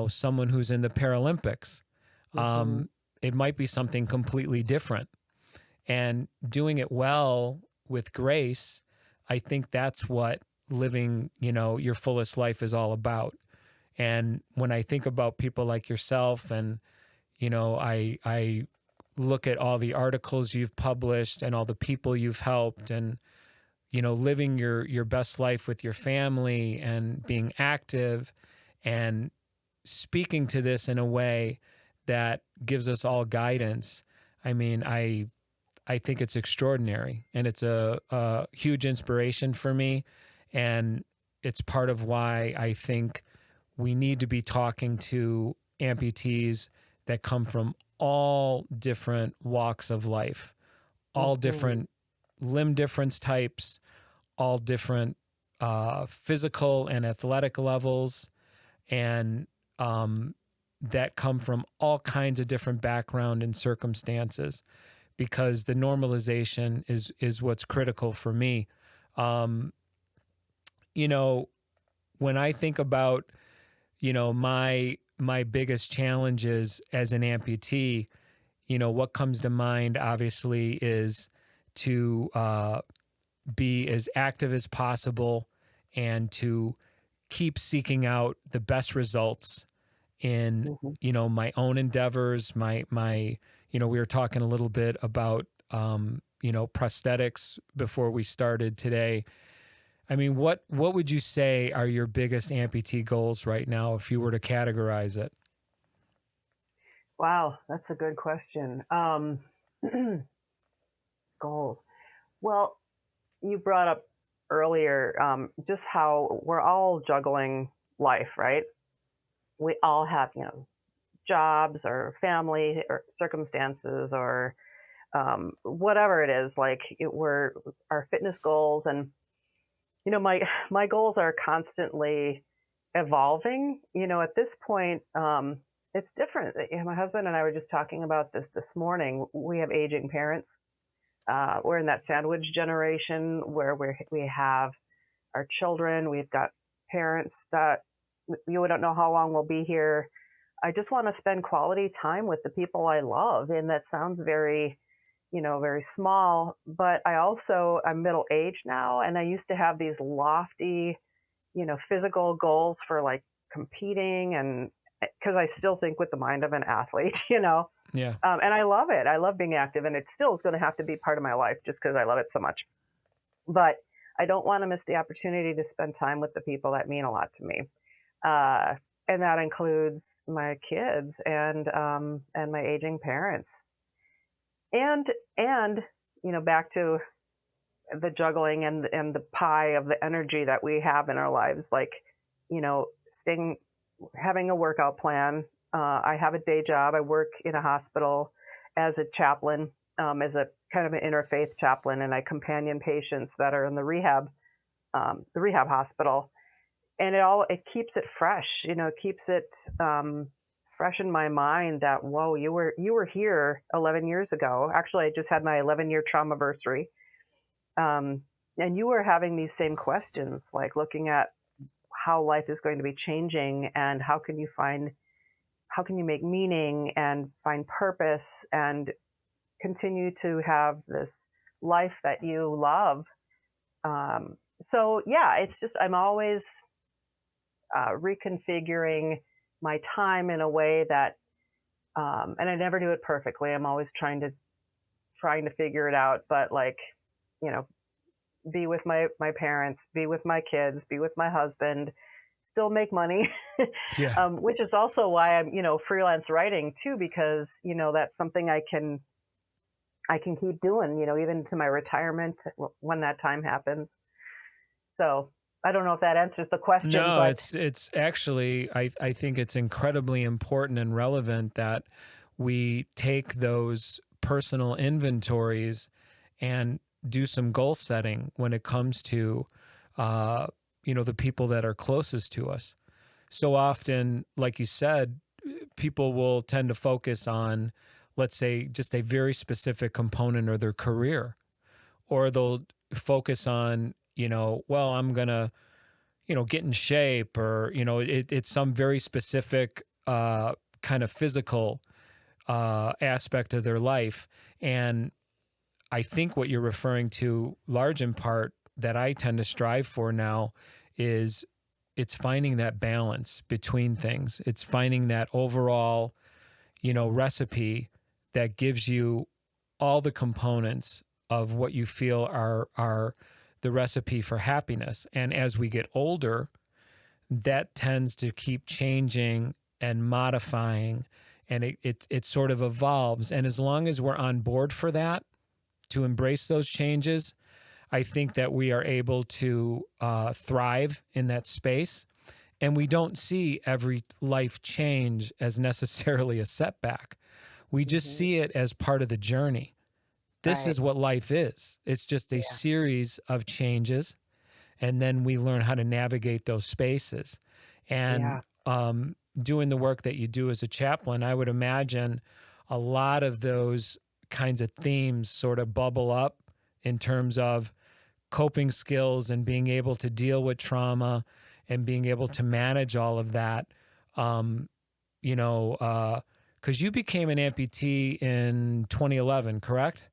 someone who's in the Paralympics. It might be something completely different. And doing it well with grace, I think that's what living, your fullest life is all about. And when I think about people like yourself, and, I look at all the articles you've published and all the people you've helped, and, living your best life with your family and being active and speaking to this in a way that gives us all guidance. I mean, I think it's extraordinary, and it's a huge inspiration for me. And it's part of why I think we need to be talking to amputees that come from all different walks of life, all different limb difference types, all different physical and athletic levels, and that come from all kinds of different background and circumstances, because the normalization is what's critical for me. When I think about, my biggest challenges as an amputee, what comes to mind obviously is to be as active as possible and to keep seeking out the best results in, my own endeavors, my we were talking a little bit about, prosthetics before we started today. I mean, what would you say are your biggest amputee goals right now if you were to categorize it? Wow, that's a good question. Goals. Well, you brought up earlier just how we're all juggling life, right? We all have, jobs or family or circumstances or whatever it is. Like we're our fitness goals, and my goals are constantly evolving. At this point, it's different. My husband and I were just talking about this morning. We have aging parents. We're in that sandwich generation where we have our children. We've got parents that we don't know how long we'll be here. I just want to spend quality time with the people I love, and that sounds very, very small. But I'm middle aged now, and I used to have these lofty, physical goals for like competing, and because I still think with the mind of an athlete, Yeah. and I love it. I love being active, and it still is going to have to be part of my life just because I love it so much. But I don't want to miss the opportunity to spend time with the people that mean a lot to me, uh, and that includes my kids and my aging parents, and back to the juggling and the pie of the energy that we have in our lives, like staying, having a workout plan. I have a day job. I work in a hospital as a chaplain, as a kind of an interfaith chaplain, and I companion patients that are in the rehab hospital. And it keeps it fresh. It keeps it fresh in my mind that whoa, you were here 11 years ago. Actually, I just had my 11-year trauma anniversary, and you were having these same questions, like looking at how life is going to be changing and how can you make meaning and find purpose and continue to have this life that you love. So yeah, it's just I'm always reconfiguring my time in a way that, and I never do it perfectly. I'm always trying to figure it out, but like, you know, be with my parents, be with my kids, be with my husband, still make money, Yeah. which is also why I'm, freelance writing too, because, that's something I can keep doing, even to my retirement when that time happens. So I don't know if that answers the question, No, but it's actually I think it's incredibly important and relevant that we take those personal inventories and do some goal setting when it comes to the people that are closest to us. So often, like you said, people will tend to focus on, let's say, just a very specific component of their career, or they'll focus on, well, I'm gonna get in shape, or, it's some very specific kind of physical aspect of their life. And I think what you're referring to, large in part, that I tend to strive for now is it's finding that balance between things. It's finding that overall, recipe that gives you all the components of what you feel are the recipe for happiness. And as we get older, that tends to keep changing and modifying, and it sort of evolves. And as long as we're on board for that, to embrace those changes, I think that we are able to thrive in that space. And we don't see every life change as necessarily a setback. We just mhm, see it as part of the journey. This right, is what life is. It's just a yeah, series of changes, and then we learn how to navigate those spaces. yeah, And doing the work that you do as a chaplain, I would imagine a lot of those kinds of themes sort of bubble up in terms of coping skills and being able to deal with trauma and being able to manage all of that. Um, because you became an amputee in 2011, correct?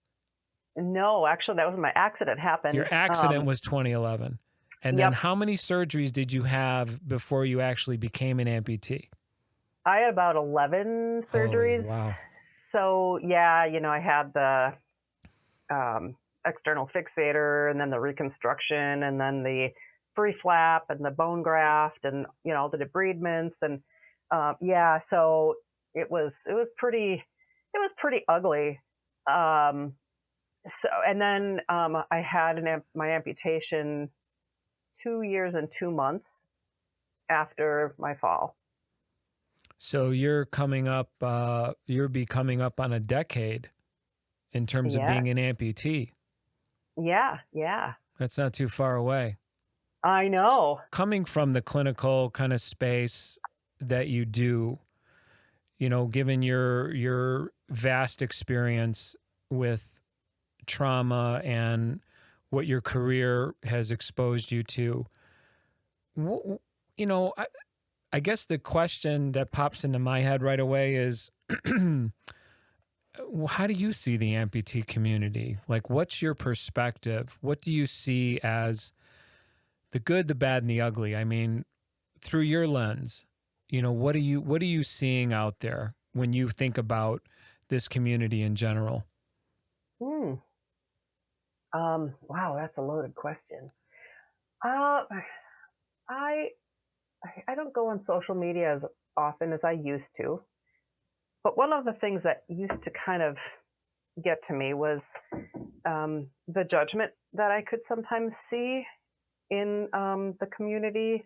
no, actually, that was my accident happened. Your accident was 2011. And then Yep, how many surgeries did you have before you actually became an amputee? I had about 11 Holy surgeries. wow. So yeah, I had the external fixator, and then the reconstruction, and then the free flap, and the bone graft, and all the debridements, and yeah. So it was pretty ugly. Um, So, and then I had my amputation 2 years and 2 months after my fall. So you'll be coming up on a decade in terms of being an Yes. amputee. Yeah. Yeah. That's not too far away. I know. Coming from the clinical kind of space that you do, given your vast experience with trauma and what your career has exposed you to, I guess the question that pops into my head right away is, how do you see the amputee community? Like, what's your perspective? What do you see as the good, the bad, and the ugly? I mean, through your lens, what are you seeing out there when you think about this community in general? Hmm. Wow, that's a loaded question. Uh, I I don't go on social media as often as I used to, but one of the things that used to kind of get to me was the judgment that I could sometimes see in the community.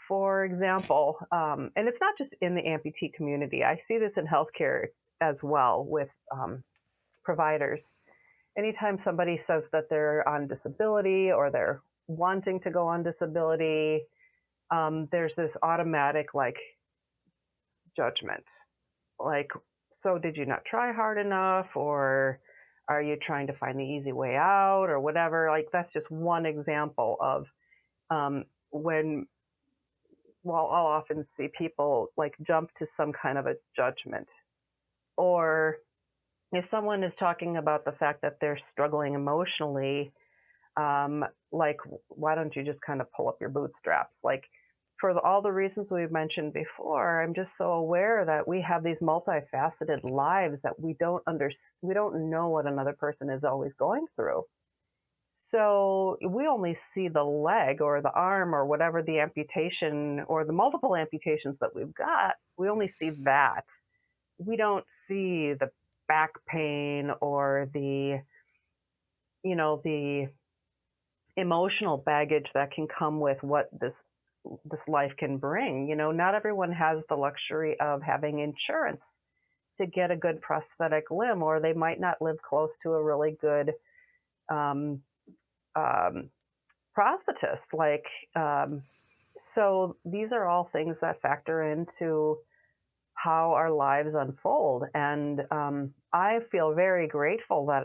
For example, and it's not just in the amputee community. I see this in healthcare as well with providers. Anytime somebody says that they're on disability or they're wanting to go on disability, there's this automatic like judgment. Like, so did you not try hard enough? Or are you trying to find the easy way out or whatever? Like, that's just one example of when, well, I'll often see people like jump to some kind of a judgment. Or if someone is talking about the fact that they're struggling emotionally, like, why don't you just kind of pull up your bootstraps? Like, for all the reasons we've mentioned before, I'm just so aware that we have these multifaceted lives that we don't know what another person is always going through. So we only see the leg or the arm or whatever the amputation or the multiple amputations that we've got. We only see that. We don't see the back pain or the emotional baggage that can come with what this life can bring. Not everyone has the luxury of having insurance to get a good prosthetic limb, or they might not live close to a really good um, prosthetist. Like, so these are all things that factor into how our lives unfold. And I feel very grateful that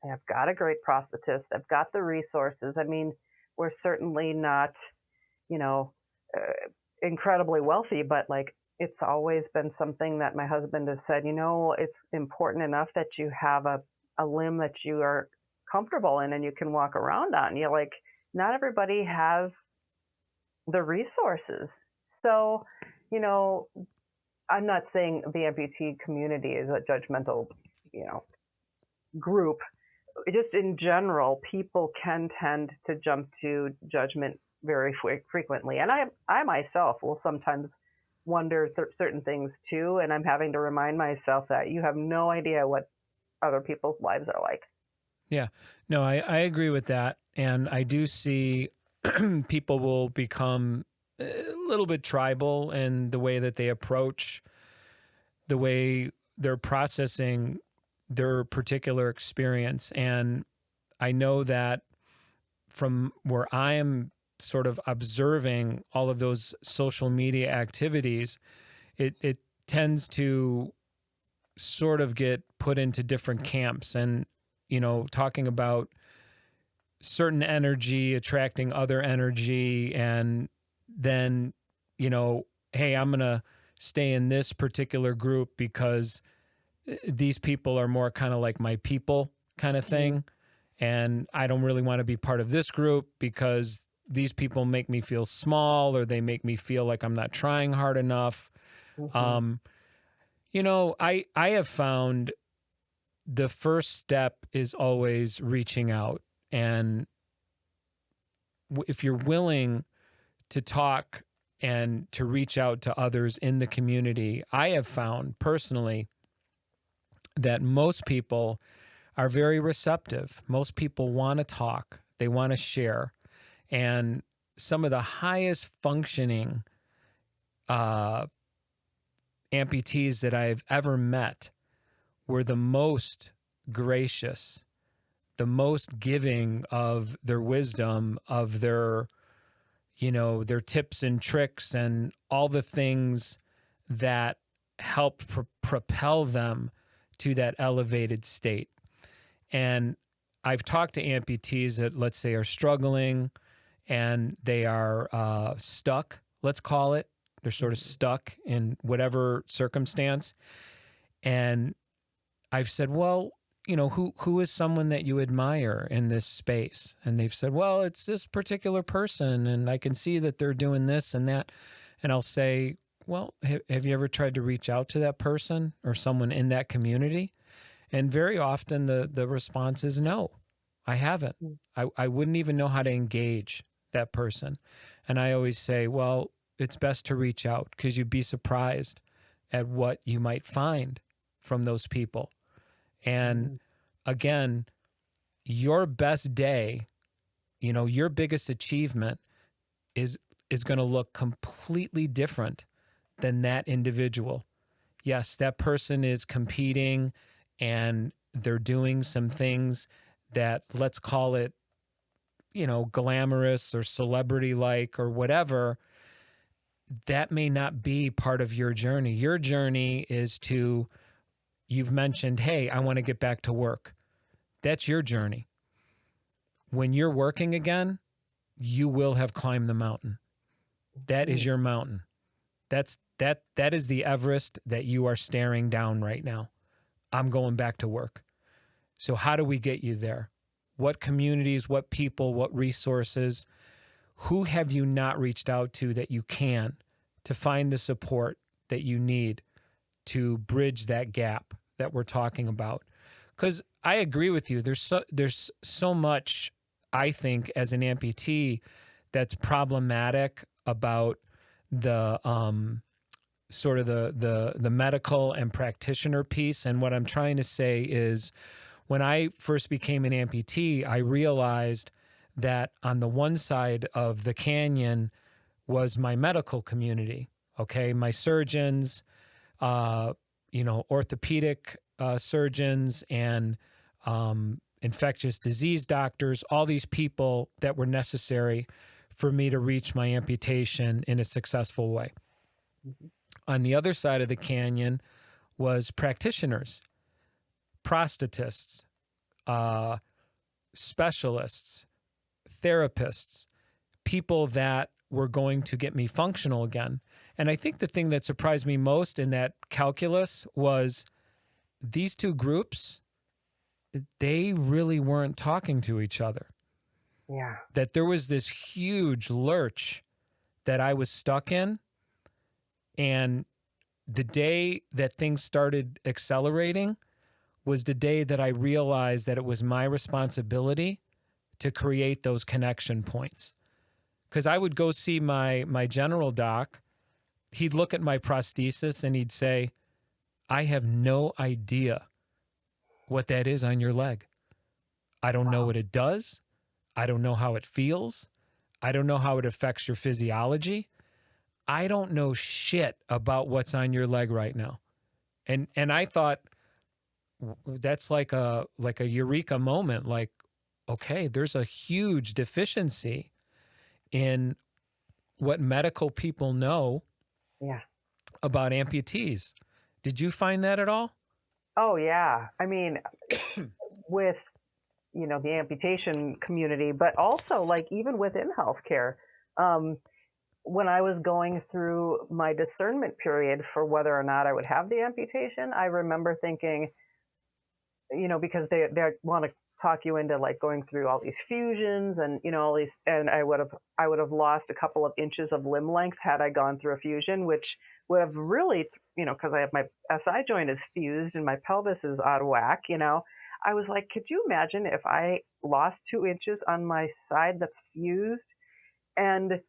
I've got a great prosthetist. I've got the resources. I mean, we're certainly not, you know, incredibly wealthy, but like it's always been something that my husband has said, it's important enough that you have a limb that you are comfortable in and you can walk around on. You're like, not everybody has the resources. So, I'm not saying the amputee community is a judgmental, group. Just in general, people can tend to jump to judgment very frequently. And I myself will sometimes wonder certain things too. And I'm having to remind myself that you have no idea what other people's lives are like. Yeah, no, I agree with that. And I do see people will become a little bit tribal in the way that they approach, the way they're processing their particular experience. And I know that from where I am sort of observing all of those social media activities, it tends to sort of get put into different camps. And, talking about certain energy attracting other energy, and then, hey, I'm going to stay in this particular group because these people are more kind of like my people kind of thing. And I don't really want to be part of this group because these people make me feel small, or they make me feel like I'm not trying hard enough. Mm-hmm. I have found the first step is always reaching out. And if you're willing to talk and to reach out to others in the community, I have found personally that most people are very receptive. Most people want to talk, they want to share. And some of the highest functioning amputees that I've ever met were the most gracious, the most giving of their wisdom, of their, their tips and tricks and all the things that help propel them to that elevated state. And I've talked to amputees that, let's say, are struggling and they are stuck, let's call it. They're sort of stuck in whatever circumstance. And I've said, well, who is someone that you admire in this space? And they've said, well, it's this particular person, and I can see that they're doing this and that. And I'll say, well, have you ever tried to reach out to that person or someone in that community? And very often the response is no, I haven't. I wouldn't even know how to engage that person. And I always say, well, it's best to reach out, because you'd be surprised at what you might find from those people. And again, your best day, your biggest achievement is going to look completely different than that individual. Yes, that person is competing and they're doing some things that, let's call it, glamorous or celebrity-like or whatever. That may not be part of your journey. Your journey is to, you've mentioned, hey, I want to get back to work. That's your journey. When you're working again, you will have climbed the mountain. That is your mountain. That is the Everest that you are staring down right now. I'm going back to work. So how do we get you there? What communities, what people, what resources? Who have you not reached out to that you can, to find the support that you need to bridge that gap that we're talking about? Because I agree with you. There's so much, I think, as an amputee that's problematic about the sort of the medical and practitioner piece. And what I'm trying to say is, when I first became an amputee, I realized that on the one side of the canyon was my medical community, okay? My surgeons, orthopedic surgeons and infectious disease doctors, all these people that were necessary for me to reach my amputation in a successful way. Mm-hmm. On the other side of the canyon was practitioners, prosthetists, specialists, therapists, people that were going to get me functional again. And I think the thing that surprised me most in that calculus was these two groups, they really weren't talking to each other. Yeah. That there was this huge lurch that I was stuck in. And the day that things started accelerating was the day that I realized that it was my responsibility to create those connection points. Because I would go see my general doc. He'd look at my prosthesis and he'd say, I have no idea what that is on your leg. I don't know what it does. I don't know how it feels. I don't know how it affects your physiology. I don't know shit about what's on your leg right now. And I thought that's like a eureka moment. Like, okay, there's a huge deficiency in what medical people know about amputees. Did you find that at all? Oh, yeah. I mean, with, the amputation community, but also like even within healthcare, when I was going through my discernment period for whether or not I would have the amputation, I remember thinking, because they want to talk you into like going through all these fusions and, all these, and I would have lost a couple of inches of limb length had I gone through a fusion, which would have really, because I have my SI joint is fused and my pelvis is out of whack, I was like, could you imagine if I lost 2 inches on my side that's fused? And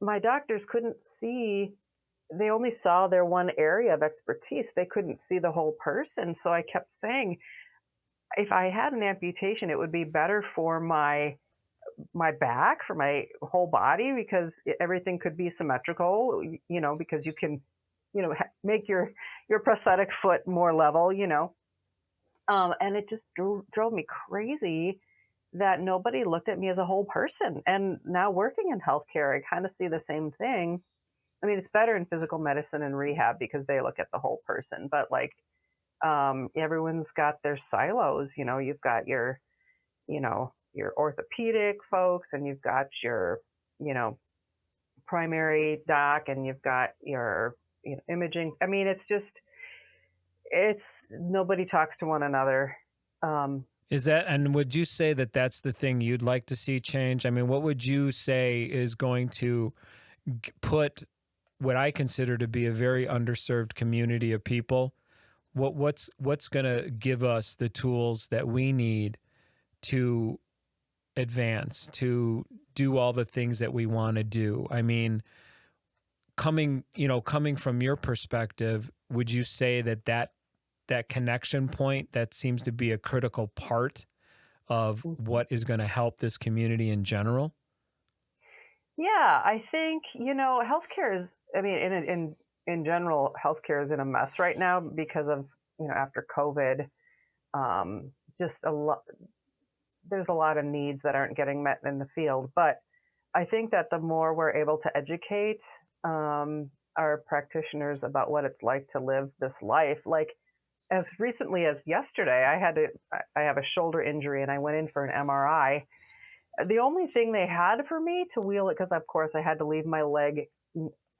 my doctors couldn't see, they only saw their one area of expertise. They couldn't see the whole person. So I kept saying, if I had an amputation, it would be better for my back, for my whole body, because everything could be symmetrical, because you can, make your prosthetic foot more level, and it just drove me crazy that nobody looked at me as a whole person. And now working in healthcare, I kind of see the same thing. I mean, it's better in physical medicine and rehab because they look at the whole person, but like, everyone's got their silos. You've got your orthopedic folks, and you've got your, you know, primary doc, and you've got your, imaging. I mean, it's nobody talks to one another. Um, And would you say that that's the thing you'd like to see change? I mean, what would you say is going to put what I consider to be a very underserved community of people? What's going to give us the tools that we need to advance, to do all the things that we want to do? I mean, coming from your perspective, would you say that connection point that seems to be a critical part of what is going to help this community in general? yeah, I think, healthcare is, I mean, in general, healthcare is in a mess right now because of, after COVID, just a lot, there's a lot of needs that aren't getting met in the field. But I think that the more we're able to educate our practitioners about what it's like to live this life, like as recently as yesterday, I have a shoulder injury and I went in for an MRI. The only thing they had for me to wheel it, because of course I had to leave my leg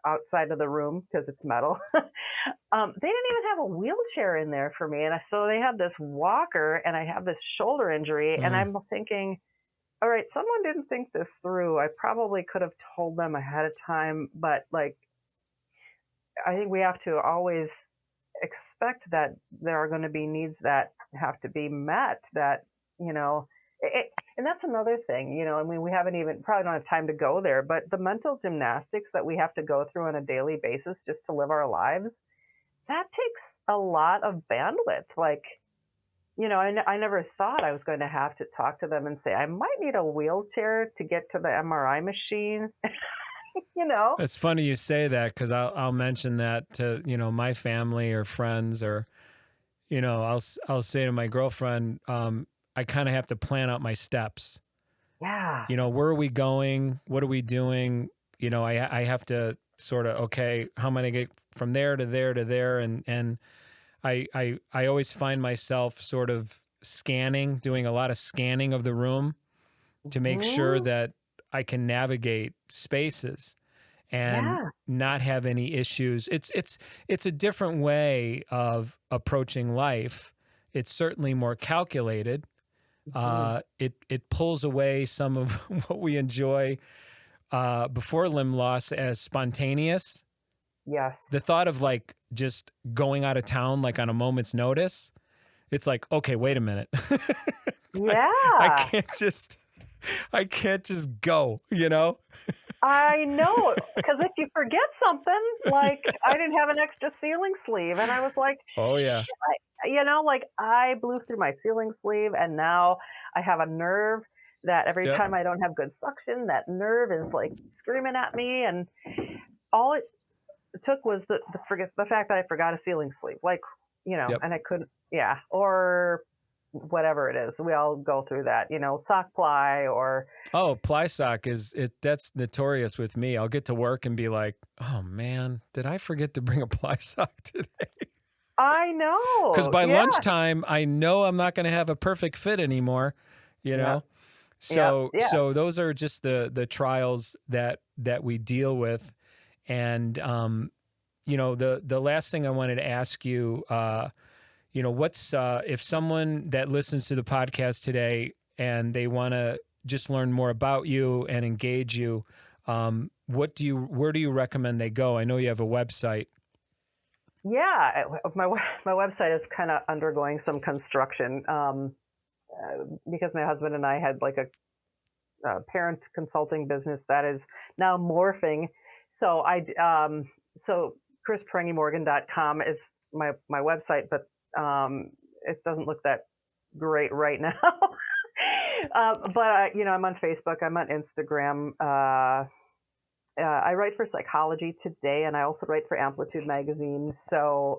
outside of the room because it's metal. They didn't even have a wheelchair in there for me, and so they had this walker, and I have this shoulder injury, and I'm thinking, all right, someone didn't think this through. I probably could have told them ahead of time, but like, I think we have to always expect that there are going to be needs that have to be met. That and that's another thing. I mean, we haven't even probably don't have time to go there, but the mental gymnastics that we have to go through on a daily basis just to live our lives, that takes a lot of bandwidth. Like, I never thought I was going to have to talk to them and say, I might need a wheelchair to get to the MRI machine. It's funny you say that, because I'll mention that to my family or friends, or I'll say to my girlfriend, I kind of have to plan out my steps. Yeah. Where are we going? What are we doing? I have to sort of, okay, how am I going to get from there to there to there? And I always find myself sort of doing a lot of scanning of the room to make sure that I can navigate spaces and Yeah. not have any issues. It's a different way of approaching life. It's certainly more calculated. It pulls away some of what we enjoy before limb loss as spontaneous. Yes. The thought of like just going out of town like on a moment's notice, it's like, okay, wait a minute. Yeah. I can't just go, I know, because if you forget something, like I didn't have an extra ceiling sleeve, and I was like, Oh yeah. like I blew through my ceiling sleeve, and now I have a nerve that every Yep. time I don't have good suction, that nerve is like screaming at me, and all it took was the fact that I forgot a ceiling sleeve, like Yep. and I couldn't, or whatever it is. We all go through that, sock ply or. Oh, ply sock that's notorious with me. I'll get to work and be like, oh man, did I forget to bring a ply sock today? I know. Because by Yeah. lunchtime, I know I'm not going to have a perfect fit anymore, Yeah. So Yeah. so those are just the trials that we deal with. And the last thing I wanted to ask you, what's if someone that listens to the podcast today and they want to just learn more about you and engage you, where do you recommend they go? I know you have a website. Yeah, my website is kind of undergoing some construction because my husband and I had like a parent consulting business that is now morphing. So so ChrisPrange-Morgan.com is my website, but it doesn't look that great right now. But I'm on Facebook. I'm on Instagram. I write for Psychology Today, and I also write for Amplitude magazine. So,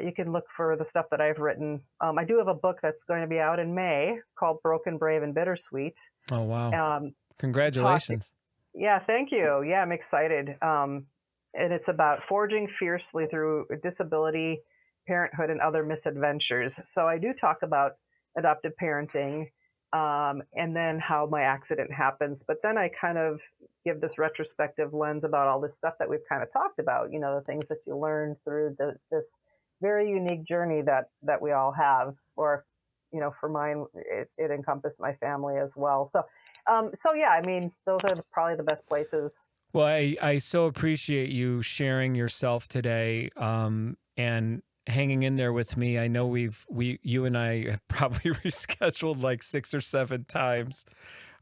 you can look for the stuff that I've written. I do have a book that's going to be out in May called Broken, Brave, and Bittersweet. Oh, wow. Congratulations. Yeah, thank you. Yeah, I'm excited. And it's about forging fiercely through disability, parenthood, and other misadventures. So I do talk about adoptive parenting, and then how my accident happens. But then I kind of give this retrospective lens about all this stuff that we've kind of talked about, the things that you learn through this very unique journey that we all have. Or, for mine, it encompassed my family as well. So yeah, I mean, those are probably the best places. Well, I so appreciate you sharing yourself today, and hanging in there with me. I know you and I have probably rescheduled like 6 or 7 times,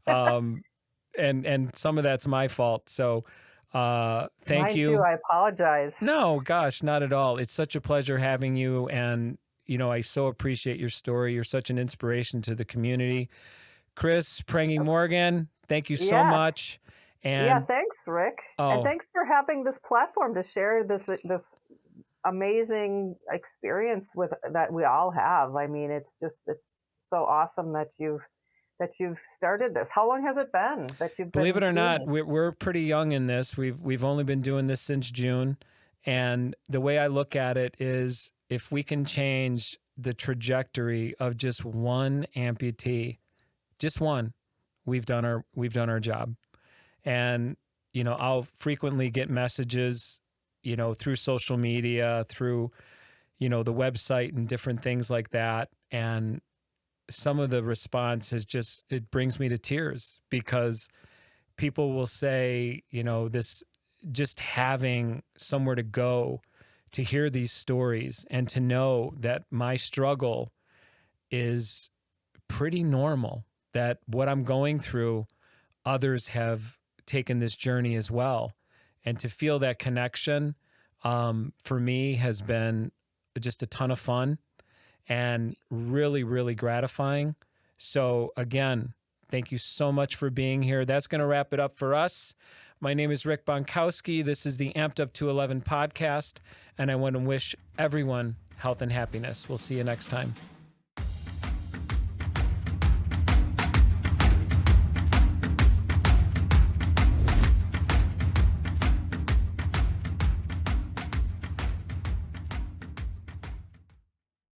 and some of that's my fault. So, thank Mine you. too. I apologize. No, gosh, not at all. It's such a pleasure having you, and I so appreciate your story. You're such an inspiration to the community. Chris Prange-Morgan, thank you so much. And yeah, thanks, Rick. And thanks for having this platform to share this amazing experience that we all have. I mean, it's so awesome that you've started this. How long has it been that you've been? Believe it or not, we're pretty young in this. We've only been doing this since June, and the way I look at it is, if we can change the trajectory of just one amputee, just one, we've done our job. And I'll frequently get messages, through social media, through the website and different things like that. And some of the response it brings me to tears, because people will say, this, just having somewhere to go to hear these stories and to know that my struggle is pretty normal, that what I'm going through, others have taken this journey as well. And to feel that connection, for me, has been just a ton of fun and really, really gratifying. So again, thank you so much for being here. That's going to wrap it up for us. My name is Rick Bontkowski. This is the AMP'D UP211 podcast, and I want to wish everyone health and happiness. We'll see you next time.